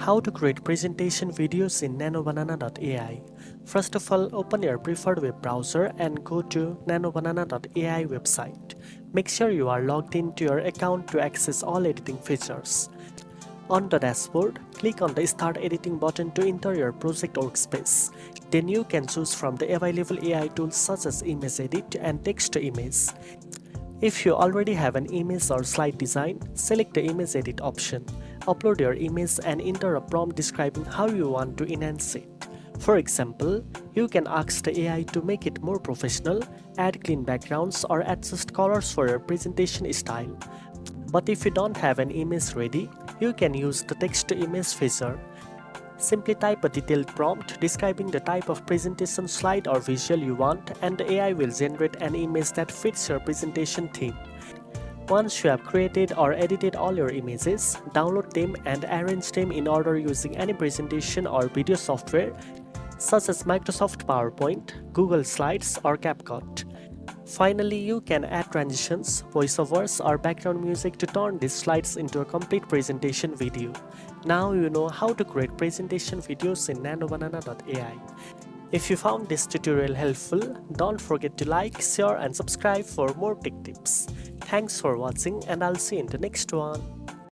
How to create presentation videos in NanoBanana.ai. First of all, open your preferred web browser and go to NanoBanana.ai website. Make sure you are logged into your account to access all editing features. On the dashboard, click on the Start Editing button to enter your project workspace. Then you can choose from the available AI tools such as Image Edit and Text to Image. If you already have an image or slide design, select the Image Edit option. Upload your image and enter a prompt describing how you want to enhance it. For example, you can ask the AI to make it more professional, add clean backgrounds, or adjust colors for your presentation style. But if you don't have an image ready, you can use the text-to-image feature. Simply type a detailed prompt describing the type of presentation slide or visual you want, and the AI will generate an image that fits your presentation theme. Once you have created or edited all your images, download them and arrange them in order using any presentation or video software such as Microsoft PowerPoint, Google Slides, or CapCut. Finally, you can add transitions, voiceovers, or background music to turn these slides into a complete presentation video. Now you know how to create presentation videos in NanoBanana.ai. If you found this tutorial helpful, don't forget to like, share, and subscribe for more tech tips. Thanks for watching, and I'll see you in the next one.